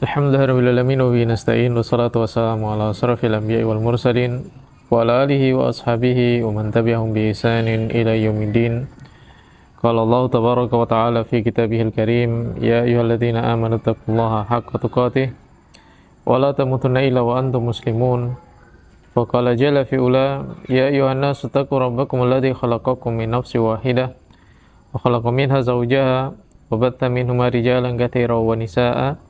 Alhamdulillahirabbil alamin wa bihi nasta'in wassalatu wassalamu ala asrofil anbiya'i wal mursalin wa ala alihi wa ashabihi wa man tabi'ahum bi ihsanin ila yaumiddin. Qala Allah tabaraka wa ta'ala fi kitabihil karim, ya ayyuhalladzina amanu taqullaha haqqa tuqatih wa la tamutunna illa wa antum muslimun. Wa qala jalla fi ula, ya ayyuhan nasu taqu rabbakum alladzi khalaqakum min nafsin wahidah wa khalaqa minha zawjaha wa batta minhuma rijalan katsiran wa nisaa'a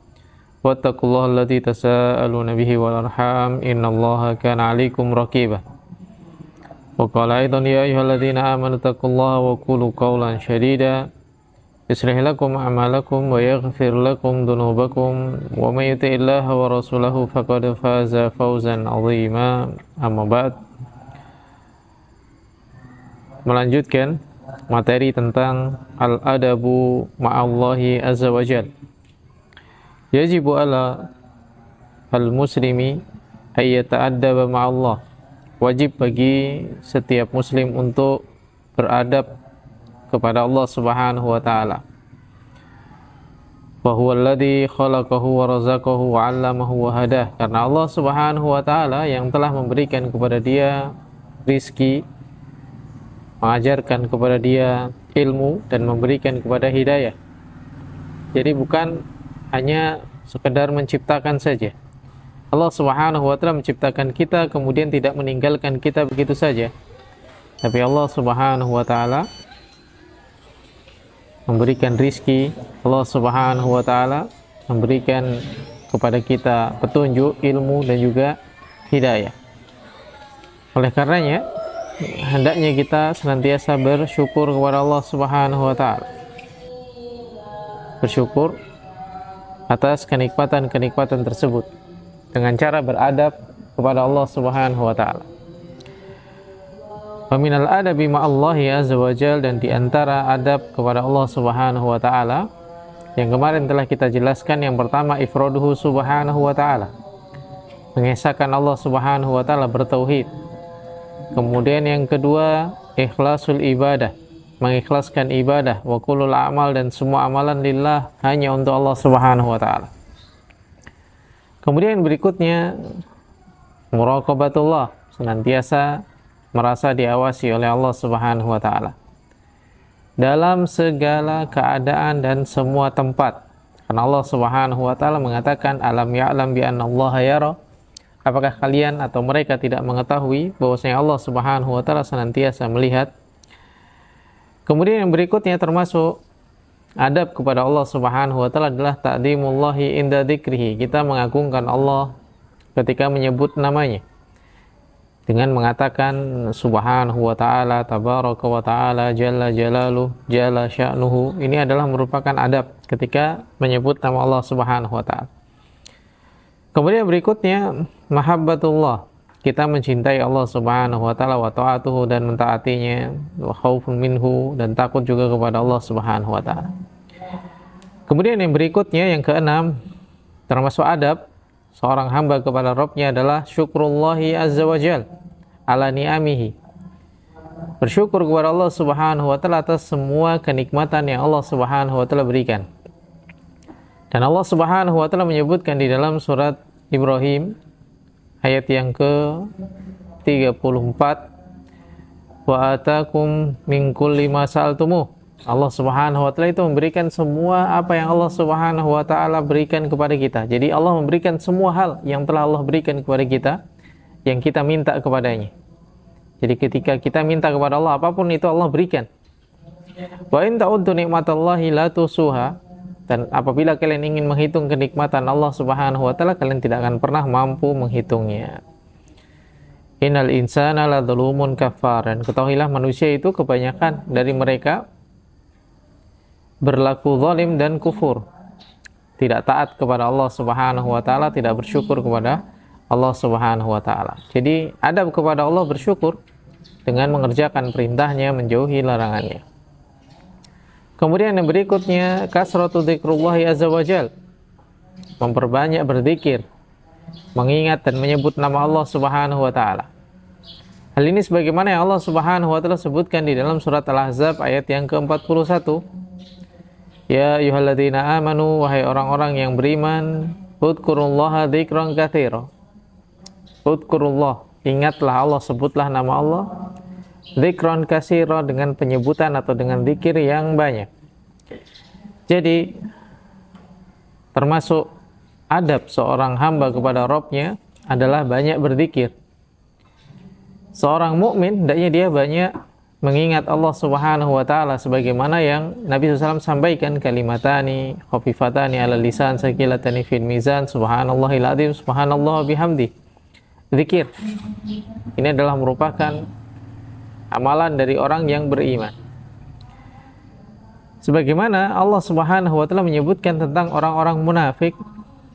wattaqullaha alladzi tasaaluna bihi wal arham innallaha kana 'alaikum raqiba. Wa qala aidan ya ayyuhalladzina amanu taqullaha wa qulu qawlan shadida yuslih lakum a'malakum wa yaghfir lakum dhunubakum wa may yuti'illaha wa rasulahu faqad faza fawzan 'azima. Amma ba'd. Melanjutkan materi tentang al-adabu ma'allahi azza wa jalla. Yajibu ala al-muslimi ayyata'addaba ma'allah. Wajib bagi setiap muslim untuk beradab kepada Allah Subhanahu wa taala. Wa huwa alladzi khalaqahu wa razaqahu wa 'allamahu wa hadah. Karena Allah Subhanahu wa taala yang telah memberikan kepada dia rizki, mengajarkan kepada dia ilmu dan memberikan kepada hidayah. Jadi bukan hanya sekedar menciptakan saja. Allah Subhanahu wa taala menciptakan kita kemudian tidak meninggalkan kita begitu saja. Tapi Allah Subhanahu wa taala memberikan rizki, Allah Subhanahu wa taala memberikan kepada kita petunjuk, ilmu dan juga hidayah. Oleh karenanya hendaknya kita senantiasa bersyukur kepada Allah Subhanahu wa taala. Bersyukur atas kenikmatan-kenikmatan tersebut dengan cara beradab kepada Allah Subhanahu wa taala. Wa minal adabi ma'allahi azza wa jalla, dan di antara adab kepada Allah Subhanahu wa taala yang kemarin telah kita jelaskan, yang pertama ifraduhu subhanahu wa taala, mengesahkan Allah Subhanahu wa taala, bertauhid. Kemudian yang kedua ikhlasul ibadah, mengikhlaskan ibadah, wa kullul a'mal, dan semua amalan lillah, hanya untuk Allah Subhanahu wa taala. Kemudian berikutnya muraqabatullah, senantiasa merasa diawasi oleh Allah Subhanahu wa taala dalam segala keadaan dan semua tempat. Karena Allah Subhanahu wa taala mengatakan alam ya'lam bi anna Allah yara. Apakah kalian atau mereka tidak mengetahui bahwasanya Allah Subhanahu wa taala senantiasa melihat? Kemudian yang berikutnya termasuk adab kepada Allah Subhanahu wa taala adalah ta'dzimullahi inda dzikrihi. Kita mengagungkan Allah ketika menyebut namanya dengan mengatakan subhanahu wa ta'ala, tabaraka wa ta'ala, jalla jalaluh, jalla sya'nuhu. Ini adalah merupakan adab ketika menyebut nama Allah Subhanahu wa ta'ala. Kemudian berikutnya mahabbatullah, kita mencintai Allah Subhanahu wa taala, wa ta'atuhu, dan mentaatinya, wa khaufun minhu, dan takut juga kepada Allah Subhanahu wa taala. Kemudian yang berikutnya, yang keenam, termasuk adab seorang hamba kepada Rabb-nya adalah syukrullahi azza wa jalla ala ni'amihi. Bersyukur kepada Allah Subhanahu wa taala atas semua kenikmatan yang Allah Subhanahu wa taala berikan. Dan Allah Subhanahu wa taala menyebutkan di dalam surat Ibrahim ayat yang ke-34, wa atakum min kulli ma sa'altumuh. Allah Subhanahu wa taala itu memberikan semua apa yang Allah Subhanahu wa taala berikan kepada kita. Jadi Allah memberikan semua hal yang telah Allah berikan kepada kita yang kita minta kepadanya. Jadi ketika kita minta kepada Allah, apapun itu Allah berikan. Wa in ta'uddu ni'matallahi la tusuha. Dan apabila kalian ingin menghitung kenikmatan Allah Subhanahu wa taala, kalian tidak akan pernah mampu menghitungnya. Innal insana ladzalumun kafar. Dan ketahuilah manusia itu kebanyakan dari mereka berlaku zalim dan kufur. Tidak taat kepada Allah Subhanahu wa taala, tidak bersyukur kepada Allah Subhanahu wa taala. Jadi adab kepada Allah bersyukur dengan mengerjakan perintahnya, menjauhi larangannya. Kemudian yang berikutnya kasratu dzikrullahi azza wa jalla, memperbanyak berzikir, mengingat dan menyebut nama Allah Subhanahu wa taala. Hal ini sebagaimana yang Allah Subhanahu wa taala sebutkan di dalam surat Al-Ahzab ayat yang ke-41. Ya ayyuhalladzina amanu, wahai orang-orang yang beriman, Udkurullaha dzikran katsira. Udkurullah, ingatlah Allah, sebutlah nama Allah. Dzikran katsira, dengan penyebutan atau dengan zikir yang banyak. Jadi termasuk adab seorang hamba kepada Rabb-nya adalah banyak berzikir. Seorang mukmin hendaknya dia banyak mengingat Allah Subhanahu wa taala sebagaimana yang Nabi SAW sampaikan, kalimatani khafifatani ala lisan saqilatani fil mizan subhanallahil azim subhanallah bihamdi. Zikir ini adalah merupakan amalan dari orang yang beriman. Sebagaimana Allah Subhanahu wa taala menyebutkan tentang orang-orang munafik,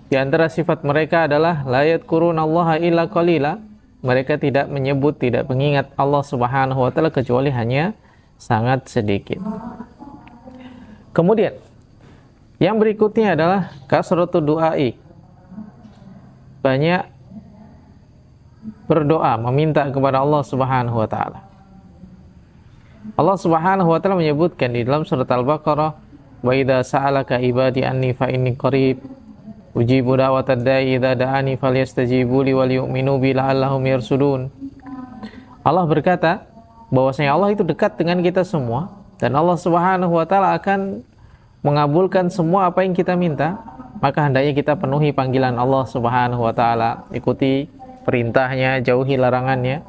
di antara sifat mereka adalah la yadhkurunallaha illa qalila. Mereka tidak menyebut, tidak mengingat Allah Subhanahu wa taala kecuali hanya sangat sedikit. Kemudian yang berikutnya adalah kasratul du'ai. Banyak berdoa, meminta kepada Allah Subhanahu wa taala. Allah Subhanahu wa taala menyebutkan di dalam surat Al-Baqarah, wa idza sa'alaka ibadi anni fa inni qarib ujibu da'watad da'i idza da'ani falyastajibu li wal yu'minu bi la'allahum yarsudun. Allah berkata bahwasanya Allah itu dekat dengan kita semua dan Allah Subhanahu wa taala akan mengabulkan semua apa yang kita minta, maka hendaknya kita penuhi panggilan Allah Subhanahu wa taala, ikuti perintahnya, jauhi larangannya.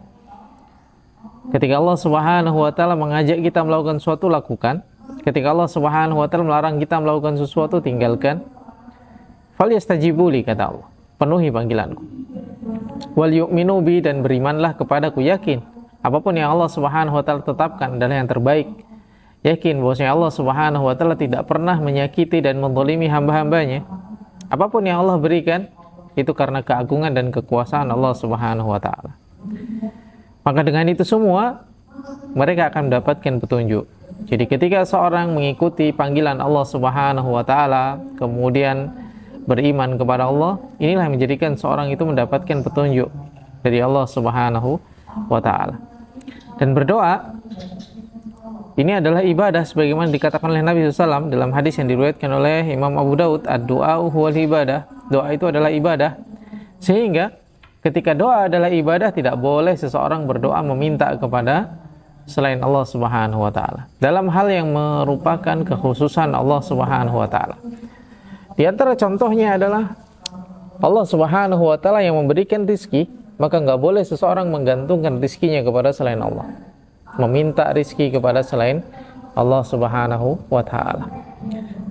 Ketika Allah Subhanahu wa taala mengajak kita melakukan sesuatu, lakukan. Ketika Allah Subhanahu wa taala melarang kita melakukan sesuatu, tinggalkan. Falyastajibu li, kata Allah, penuhi panggilanku. Wal yu'minu bi, dan berimanlah kepadaku, yakin apapun yang Allah Subhanahu wa taala tetapkan adalah yang terbaik. Yakin bahwasanya Allah Subhanahu wa taala tidak pernah menyakiti dan menzalimi hamba-hambanya. Apapun yang Allah berikan itu karena keagungan dan kekuasaan Allah Subhanahu wa taala. Maka dengan itu semua mereka akan mendapatkan petunjuk. Jadi ketika seorang mengikuti panggilan Allah Subhanahu wa taala, kemudian beriman kepada Allah, inilah yang menjadikan seorang itu mendapatkan petunjuk dari Allah Subhanahu wa taala. Dan berdoa ini adalah ibadah sebagaimana dikatakan oleh Nabi SAW dalam hadis yang diriwayatkan oleh Imam Abu Daud, ad-du'a huwal ibadah. Doa itu adalah ibadah. Sehingga ketika doa adalah ibadah, tidak boleh seseorang berdoa meminta kepada selain Allah Subhanahu wa taala dalam hal yang merupakan kekhususan Allah Subhanahu wa taala. Di antara contohnya adalah Allah Subhanahu wa taala yang memberikan rizki, maka nggak boleh seseorang menggantungkan rizkinya kepada selain Allah, meminta rizki kepada selain Allah Subhanahu wa taala.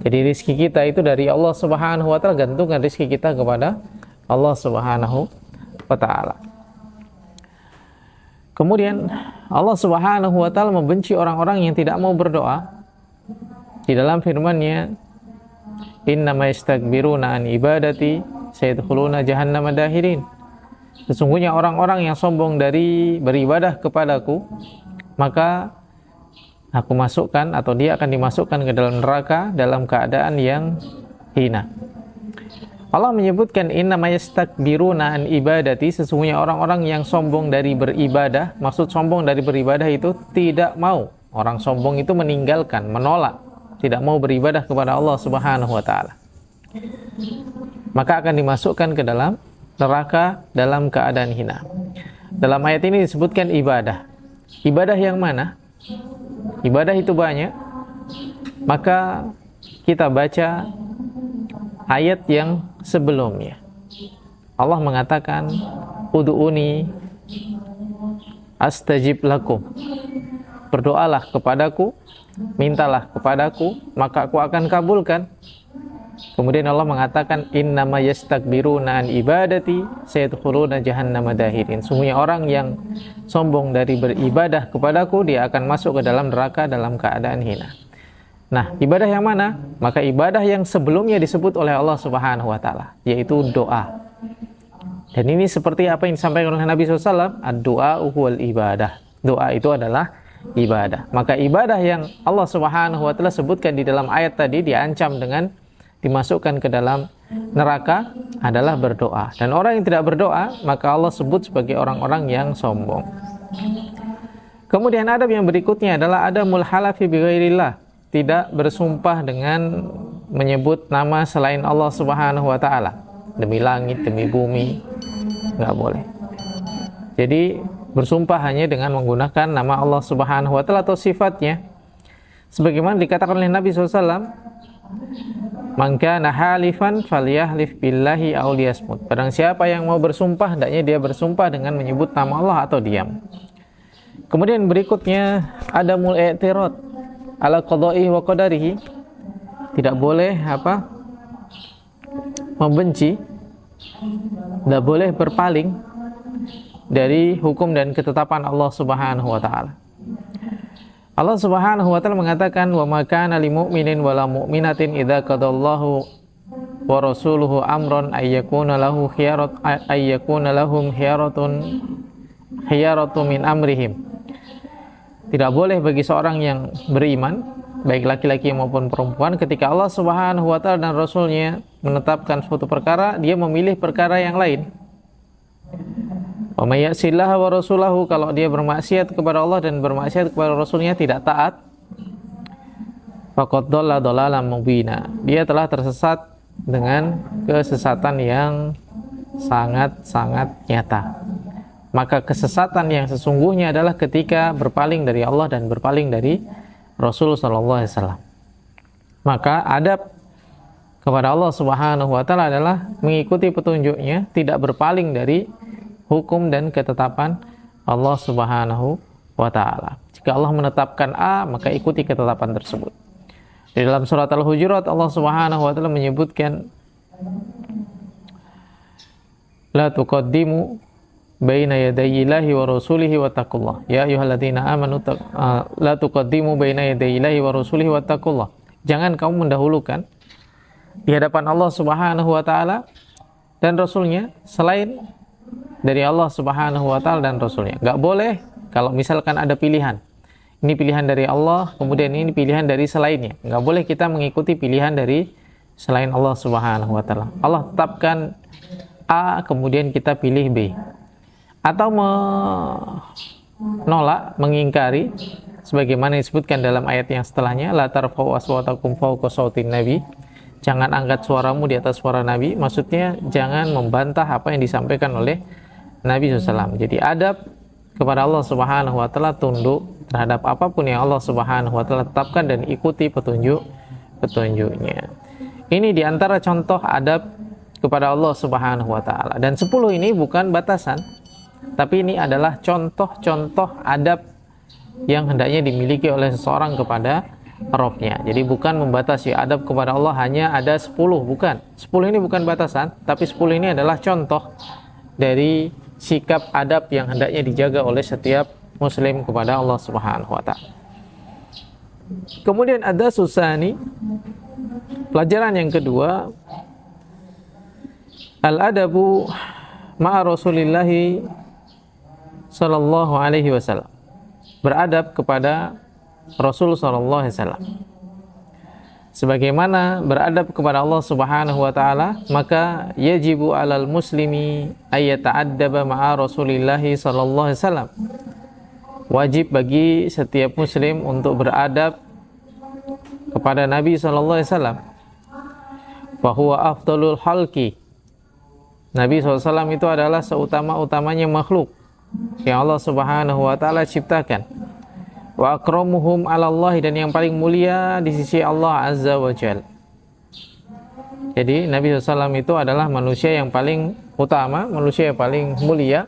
Jadi rizki kita itu dari Allah Subhanahu wa taala, gantungkan rizki kita kepada Allah Subhanahu wa taala. Kemudian Allah Subhanahu wa taala membenci orang-orang yang tidak mau berdoa. Di dalam firman-Nya, innama yastakbiruna an ibadati sayadkhuluna jahannama dahirin. Sesungguhnya orang-orang yang sombong dari beribadah kepadaku, maka aku masukkan atau dia akan dimasukkan ke dalam neraka dalam keadaan yang hina. Allah menyebutkan innama yastakbiruna an ibadati, sesungguhnya orang-orang yang sombong dari beribadah. Maksud sombong dari beribadah itu tidak mau. Orang sombong itu meninggalkan, menolak, tidak mau beribadah kepada Allah Subhanahu wa taala, maka akan dimasukkan ke dalam neraka dalam keadaan hina. Dalam ayat ini disebutkan ibadah. Ibadah yang mana? Ibadah itu banyak. Maka kita baca ayat yang sebelumnya. Allah mengatakan, ud'uni astajib lakum. Berdoalah kepadaku, mintalah kepadaku, maka aku akan kabulkan. Kemudian Allah mengatakan, innama yastakbiruna an ibadati sayadkhuluna jahannama dahirin. Sungguhnya orang yang sombong dari beribadah kepadaku, dia akan masuk ke dalam neraka dalam keadaan hina. Nah, ibadah yang mana? Maka ibadah yang sebelumnya disebut oleh Allah Subhanahu wa taala, yaitu doa. Dan ini seperti apa yang disampaikan oleh Nabi SAW, ad-du'a huwal ibadah. Doa itu adalah ibadah. Maka ibadah yang Allah Subhanahu wa taala sebutkan di dalam ayat tadi, diancam dengan dimasukkan ke dalam neraka, adalah berdoa. Dan orang yang tidak berdoa, maka Allah sebut sebagai orang-orang yang sombong. Kemudian adab yang berikutnya adalah adamul halafi bighairillah, tidak bersumpah dengan menyebut nama selain Allah Subhanahu wa taala. demi langit, demi bumi, nggak boleh. Jadi bersumpah hanya dengan menggunakan nama Allah Subhanahu wa Ta'ala atau sifatnya, sebagaimana dikatakan oleh Nabi SAW, "Man kana halifan falyahlif billahi aw liyasmut." Barang siapa yang mau bersumpah, hendaknya dia bersumpah dengan menyebut nama Allah atau diam. Kemudian berikutnya ada i'tirad ala qada'ihi wa qadarihi. Tidak boleh membenci, tidak boleh berpaling dari hukum dan ketetapan Allah Subhanahu wa Ta'ala. Allah Subhanahu wa Ta'ala mengatakan, "Wa ma kana lil mu'minin wala mu'minatin idza qadallahu wa rasuluhu amran ayyakuna lahum khiyaratu min amrihim." Tidak boleh bagi seorang yang beriman, baik laki-laki maupun perempuan, ketika Allah Subhanahu wa Ta'ala dan Rasulnya menetapkan suatu perkara, dia memilih perkara yang lain. Wa may ya'sillaha wa rasulahu, kalau dia bermaksiat kepada Allah dan bermaksiat kepada Rasulnya, tidak taat, faqad dhalla dhalalan mubina, dia telah tersesat dengan kesesatan yang sangat-sangat nyata. Maka kesesatan yang sesungguhnya adalah ketika berpaling dari Allah dan berpaling dari Rasul sallallahu alaihi wasallam. Maka adab kepada Allah Subhanahu wa Ta'ala adalah mengikuti petunjuknya, tidak berpaling dari hukum dan ketetapan Allah Subhanahu wa Ta'ala. Jika Allah menetapkan A, maka ikuti ketetapan tersebut. Di dalam surat Al-Hujurat, Allah Subhanahu wa Ta'ala menyebutkan, "La tuqaddimu baina yadayillahi wa rasulihi wattaqullah. Ya ayyuhalladzina amanu la tuqaddimu baina yadayillahi wa rasulihi wattaqullah." Jangan kamu mendahulukan di hadapan Allah Subhanahu wa Ta'ala dan Rasulnya selain dari Allah Subhanahu wa Ta'ala dan Rasulnya. Nggak boleh kalau misalkan ada pilihan, ini pilihan dari Allah, kemudian ini pilihan dari selainnya. Nggak boleh kita mengikuti pilihan dari selain Allah Subhanahu wa Ta'ala. Allah tetapkan A, kemudian kita pilih B, atau menolak, mengingkari, sebagaimana disebutkan dalam ayat yang setelahnya, "La tarfa'u aswatakum fawqa sautin nabi." Jangan angkat suaramu di atas suara Nabi. Maksudnya jangan membantah apa yang disampaikan oleh Nabi SAW. Jadi adab kepada Allah Subhanahu wa Ta'ala, tunduk terhadap apapun yang Allah Subhanahu wa Ta'ala tetapkan dan ikuti petunjuknya. Ini diantara contoh adab kepada Allah Subhanahu wa Ta'ala. Dan 10 ini bukan batasan, tapi ini adalah contoh-contoh adab yang hendaknya dimiliki oleh seseorang kepada Rabbnya. Jadi bukan membatasi adab kepada Allah hanya ada 10, bukan. 10 ini bukan batasan, tapi 10 ini adalah contoh dari sikap adab yang hendaknya dijaga oleh setiap muslim kepada Allah Subhanahu wa Ta'ala. Kemudian ada susani, pelajaran yang kedua, al-adabu ma'a Rasulillahi sallallahu alaihi wasallam. Beradab kepada Rasul sallallahu alaihi wasallam. Sebagaimana beradab kepada Allah Subhanahu wa Ta'ala, maka yajibu 'alal muslimi ayyata'addaba ma'a Rasulillahi sallallahu alaihi wasallam. Wajib bagi setiap muslim untuk beradab kepada Nabi sallallahu alaihi wasallam. Fa huwa afdalul khalqi. Nabi SAW itu adalah seutama-utamanya makhluk yang Allah Subhanahu wa Ta'ala ciptakan. Wa akramuhum 'alallahi, dan yang paling mulia di sisi Allah Azza wa Jalla. Jadi Nabi SAW itu adalah manusia yang paling utama, manusia yang paling mulia,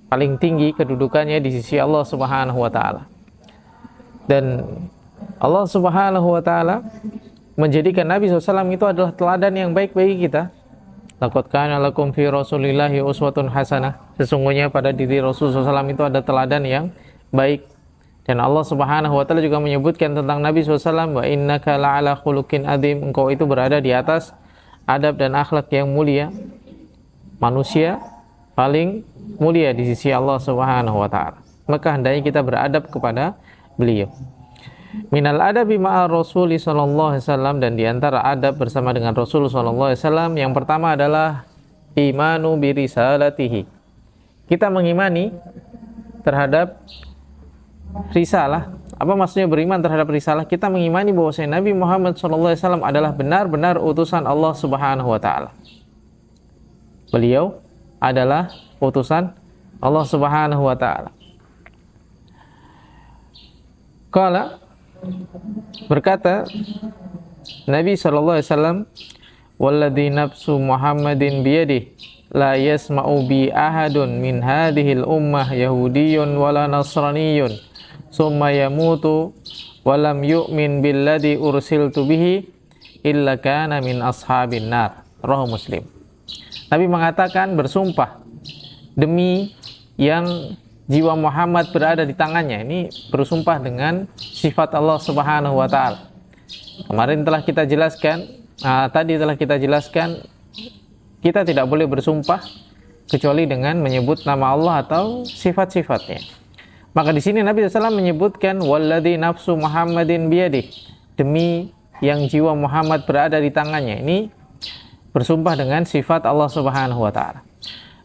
paling tinggi kedudukannya di sisi Allah Subhanahu wa Ta'ala. Dan Allah Subhanahu wa Ta'ala menjadikan Nabi SAW itu adalah teladan yang baik bagi kita. Laqad kana lakum fi Rasulillahi uswatun hasanah. Sesungguhnya pada diri Rasulullah SAW itu ada teladan yang baik. Dan Allah Subhanahu wa Ta'ala juga menyebutkan tentang Nabi SAW, wa innaka la'ala khuluqin adzim, engkau itu berada di atas adab dan akhlak yang mulia, manusia paling mulia di sisi Allah Subhanahu wa Ta'ala. Maka hendaknya kita beradab kepada beliau. Minal adabi ma'a Rasuli sallallahu alaihi wasallam, dan di antara adab bersama dengan Rasul sallallahu alaihi wasallam, yang pertama adalah imanu bi risalatihi. Kita mengimani terhadap risalah. Apa maksudnya beriman terhadap risalah? Kita mengimani bahwa Nabi Muhammad SAW adalah benar-benar utusan Allah Subhanahu wa Ta'ala. beliau adalah utusan Allah Subhanahu wa taala. Qala, berkata Nabi sallallahu alaihi wasallam, "Walladzi nafsu Muhammadin biyadihi la yasma'u bi ahadun min hadhil ummah yahudiyyun wala nasraniyyun summa yamutu wa lam yu'min billadzi ursiltu bihi illa kana min ashabin nar." Rawahu Muslim. Nabi mengatakan, bersumpah demi yang jiwa Muhammad berada di tangannya. Ini bersumpah dengan sifat Allah Subhanahu wa taala. Kemarin telah kita jelaskan, tadi telah kita jelaskan, kita tidak boleh bersumpah kecuali dengan menyebut nama Allah atau sifat-sifatnya. Maka di sini Nabi SAW menyebutkan walladzi nafsu Muhammadin biyadihi, demi yang jiwa Muhammad berada di tangannya. Ini bersumpah dengan sifat Allah Subhanahu wa taala.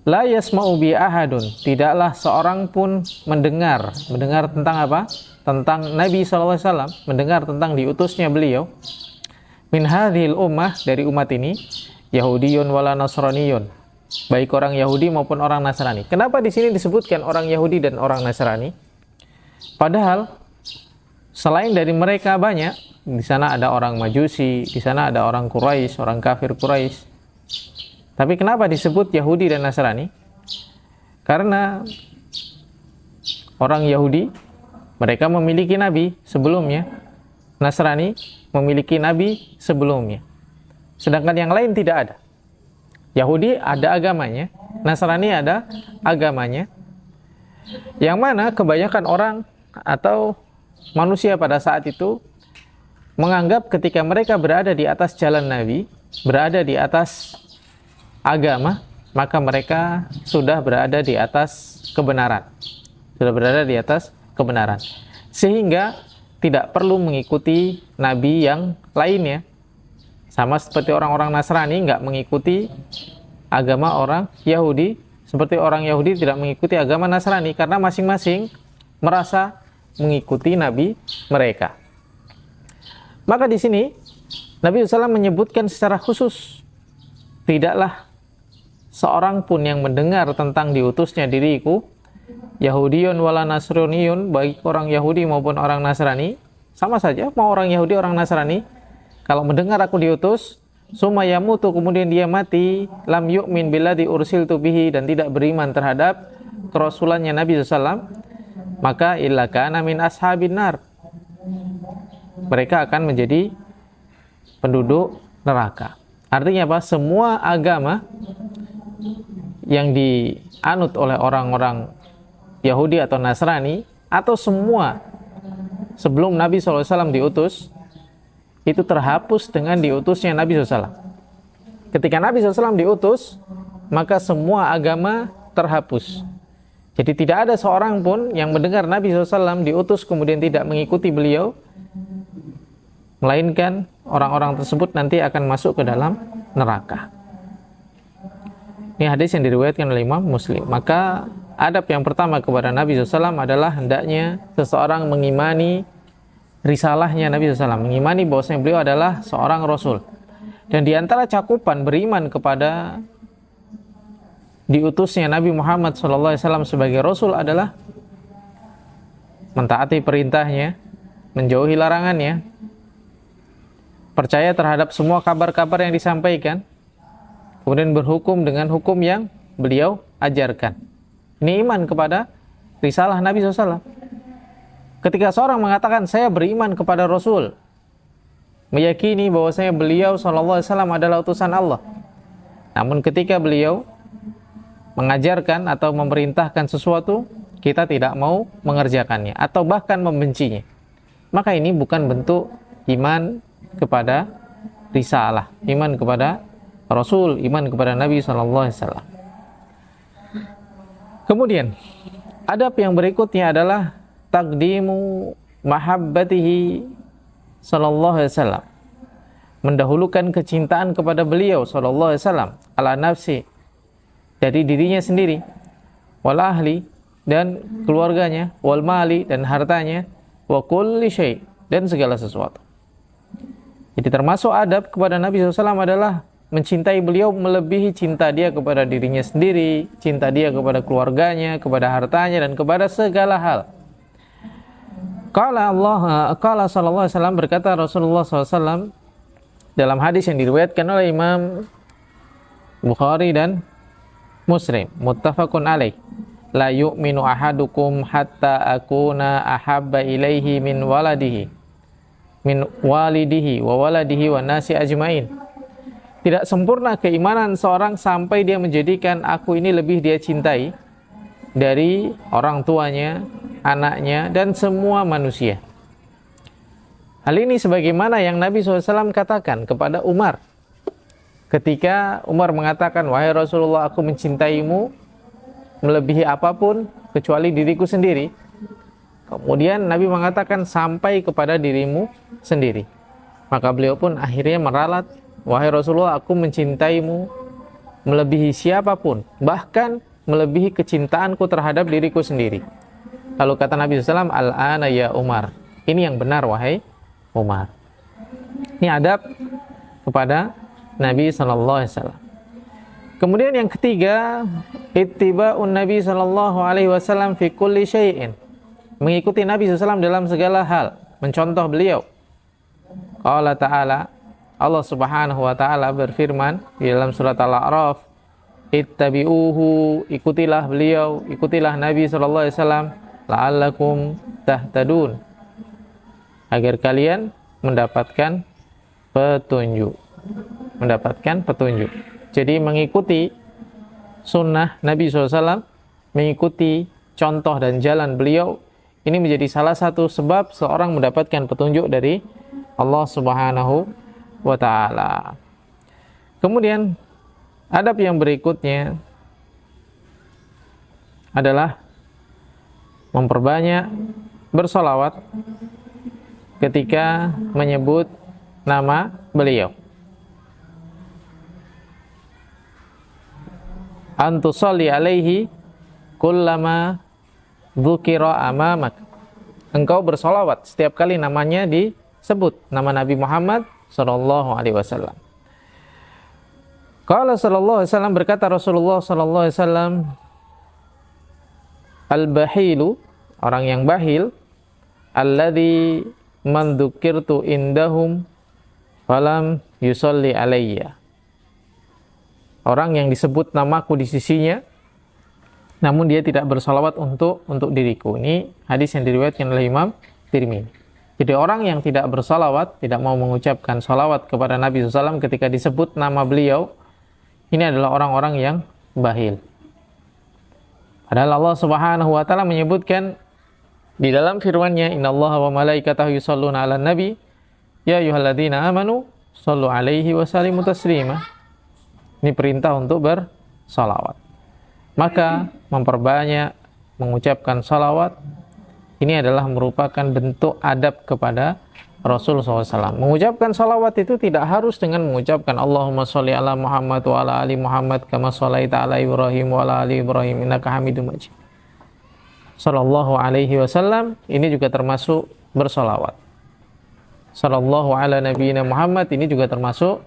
La yasma'u bi ahadun, tidaklah seorang pun mendengar tentang apa? Tentang Nabi SAW, mendengar tentang diutusnya beliau. Min hadhil ummah, dari umat ini, Yahudiyun wala Nasraniyun, baik orang Yahudi maupun orang Nasrani. Kenapa di sini disebutkan orang Yahudi dan orang Nasrani? Padahal selain dari mereka banyak, di sana ada orang Majusi, di sana ada orang Quraisy, orang kafir Quraisy. Tapi kenapa disebut Yahudi dan Nasrani? Karena orang Yahudi, mereka memiliki nabi sebelumnya. Nasrani memiliki nabi sebelumnya. Sedangkan yang lain tidak ada. Yahudi ada agamanya, Nasrani ada agamanya. Yang mana kebanyakan orang atau manusia pada saat itu menganggap ketika mereka berada di atas jalan Nabi, berada di atas agama, maka mereka sudah berada di atas kebenaran. Sudah berada di atas kebenaran. Sehingga tidak perlu mengikuti nabi yang lainnya. Sama seperti orang-orang Nasrani nggak mengikuti agama orang Yahudi, seperti orang Yahudi tidak mengikuti agama Nasrani, karena masing-masing merasa mengikuti nabi mereka. Maka di sini Nabi SAW menyebutkan secara khusus, tidaklah seorang pun yang mendengar tentang diutusnya diriku, Yahudiyun wala Nasraniyun, baik orang Yahudi maupun orang Nasrani, sama saja, mau orang Yahudi orang Nasrani, kalau mendengar aku diutus, summa yamutu, kemudian dia mati, lam yu'min billadzi ursiltu bihi, dan tidak beriman terhadap kerasulannya Nabi SAW, maka illa kana min ashabin nar, mereka akan menjadi penduduk neraka. Artinya apa? Semua agama yang dianut oleh orang-orang Yahudi atau Nasrani, atau semua sebelum Nabi SAW diutus, itu terhapus dengan diutusnya Nabi SAW. Ketika Nabi SAW diutus, maka semua agama terhapus. Jadi tidak ada seorang pun yang mendengar Nabi SAW diutus kemudian tidak mengikuti beliau, melainkan orang-orang tersebut nanti akan masuk ke dalam neraka. Ini hadis yang diriwayatkan oleh Imam Muslim. Maka adab yang pertama kepada Nabi SAW adalah hendaknya seseorang mengimani risalahnya Nabi SAW, mengimani bahwasanya beliau adalah seorang Rasul. Dan di antara cakupan beriman kepada diutusnya Nabi Muhammad SAW sebagai Rasul adalah mentaati perintahnya, menjauhi larangannya, percaya terhadap semua kabar-kabar yang disampaikan, kemudian berhukum dengan hukum yang beliau ajarkan. Ini iman kepada risalah Nabi SAW. Ketika seorang mengatakan saya beriman kepada Rasul, meyakini bahwasanya beliau SAW adalah utusan Allah, namun ketika beliau mengajarkan atau memerintahkan sesuatu, kita tidak mau mengerjakannya atau bahkan membencinya, maka ini bukan bentuk iman kepada risalah, iman kepada Rasul, iman kepada Nabi SAW. Kemudian adab yang berikutnya adalah taqdimu mahabbatihi sallallahu alaihi wasallam, mendahulukan kecintaan kepada beliau sallallahu alaihi wasallam ala nafsi, dari dirinya sendiri, wal ahli, dan keluarganya, wal mali, dan hartanya, wa kulli syai', dan segala sesuatu. Jadi termasuk adab kepada Nabi SAW adalah mencintai beliau melebihi cinta dia kepada dirinya sendiri, cinta dia kepada keluarganya, kepada hartanya, dan kepada segala hal. Qala sallallahu alaihi wasallam, berkata Rasulullah SAW dalam hadis yang diriwayatkan oleh Imam Bukhari dan Muslim, muttafaqun alaih, la yu'minu ahadukum hatta akuna ahabba ilaihi min walidihi wa waladihi wa nasi ajmain. Tidak sempurna keimanan seorang sampai dia menjadikan aku ini lebih dia cintai dari orang tuanya, anaknya, dan semua manusia. Hal ini sebagaimana yang Nabi SAW katakan kepada Umar. Ketika Umar mengatakan, wahai Rasulullah, aku mencintaimu melebihi apapun kecuali diriku sendiri. Kemudian Nabi mengatakan, sampai kepada dirimu sendiri. Maka beliau pun akhirnya meralat, wahai Rasulullah, aku mencintaimu melebihi siapapun, bahkan melebihi kecintaanku terhadap diriku sendiri. Lalu kata Nabi SAW, al-ana ya Umar, ini yang benar wahai Umar. Ini adab kepada Nabi SAW. Kemudian yang ketiga, ittiba'un Nabi SAW fi kulli syai'in, mengikuti Nabi SAW dalam segala hal, mencontoh beliau. Qala ta'ala, Allah Subhanahu wa ta'ala berfirman di dalam surat Al-A'raf, ittabi'uhu, ikutilah beliau, ikutilah Nabi SAW, la'allakum tahtadun, agar kalian mendapatkan petunjuk. Jadi mengikuti sunnah Nabi SAW, mengikuti contoh dan jalan beliau, ini menjadi salah satu sebab seorang mendapatkan petunjuk dari Allah Subhanahu wa ta'ala. Kemudian adab yang berikutnya adalah memperbanyak bersolawat ketika menyebut nama beliau. Antusalli alaihi kullama dzukira amamak. Engkau bersolawat setiap kali namanya disebut, nama Nabi Muhammad sallallahu alaihi wasallam. Qala sallallahu alaihi wasallam, berkata Rasulullah sallallahu alaihi wasallam, al-bahilu, orang yang bahil, alladzi man dzukirtu indahum falam yusalli alayya. Orang yang disebut namaku di sisinya, namun dia tidak bersalawat untuk diriku. Ini hadis yang diriwayatkan oleh Imam Tirmidzi. Jadi orang yang tidak bersalawat, tidak mau mengucapkan salawat kepada Nabi SAW ketika disebut nama beliau, ini adalah orang-orang yang bahil. Padahal Allah Subhanahu wa ta'ala menyebutkan di dalam firman-Nya, innallaha wa malaikatahu yusholluna 'alan nabi ya ayyuhalladzina amanu shallu 'alaihi wa sallimu taslima. Ini perintah untuk bersalawat. Maka memperbanyak mengucapkan salawat ini adalah merupakan bentuk adab kepada Rasul SAW. Mengucapkan salawat itu tidak harus dengan mengucapkan Allahumma sholli ala Muhammad wa ala ali Muhammad kama sholaita ala Ibrahim wa ala ali Ibrahim innaka Hamidum Majid. Sallallahu alaihi wasallam ini juga termasuk bersalawat. Sallallahu ala nabiyina Muhammad ini juga termasuk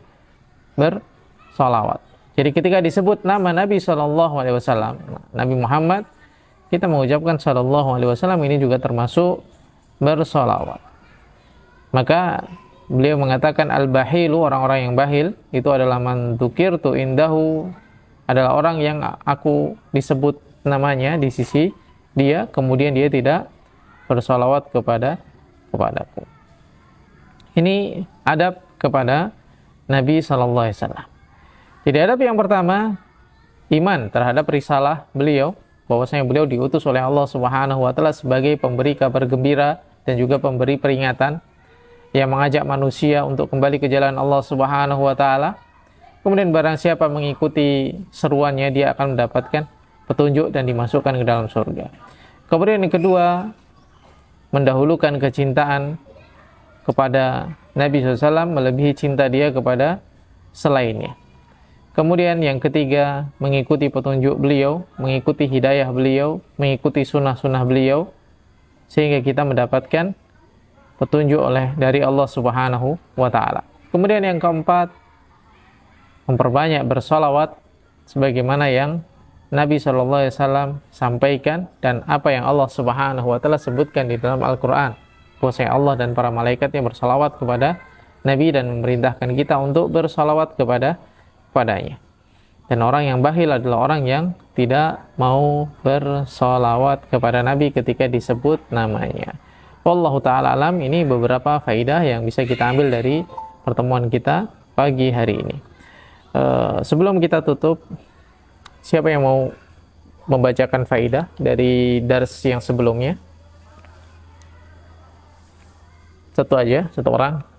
bersalawat. Jadi ketika disebut nama Nabi sallallahu alaihi wasallam, Nabi Muhammad, kita mengucapkan sallallahu alaihi wasallam ini juga termasuk bersalawat. Maka beliau mengatakan al-bahilu, orang-orang yang bahil itu adalah man dzukirtu indahu, adalah orang yang aku disebut namanya di sisi dia, kemudian dia tidak bersalawat kepadaku. Ini adab kepada Nabi sallallahu alaihi wasallam. Jadi adab yang pertama, iman terhadap risalah beliau, bahwasanya beliau diutus oleh Allah Subhanahu wa taala sebagai pemberi kabar gembira dan juga pemberi peringatan yang mengajak manusia untuk kembali ke jalan Allah Subhanahu wa taala. Kemudian barang siapa mengikuti seruannya, dia akan mendapatkan petunjuk dan dimasukkan ke dalam surga. Kemudian yang kedua, mendahulukan kecintaan kepada Nabi SAW melebihi cinta dia kepada selainnya. Kemudian yang ketiga, mengikuti petunjuk beliau, mengikuti hidayah beliau, mengikuti sunnah-sunnah beliau, sehingga kita mendapatkan petunjuk dari Allah Subhanahu wa ta'ala. Kemudian yang keempat, memperbanyak bersolawat sebagaimana yang Nabi SAW sampaikan dan apa yang Allah Subhanahu wa taala sebutkan di dalam Al-Qur'an. Bahwasanya Allah dan para malaikatnya bersolawat kepada Nabi dan memerintahkan kita untuk bersolawat kepadanya. Dan orang yang bakhil adalah orang yang tidak mau bersolawat kepada Nabi ketika disebut namanya. Wallahu ta'ala alam. Ini beberapa faidah yang bisa kita ambil dari pertemuan kita pagi hari ini. Sebelum kita tutup, siapa yang mau membacakan faidah dari dars yang sebelumnya? Satu aja, satu orang.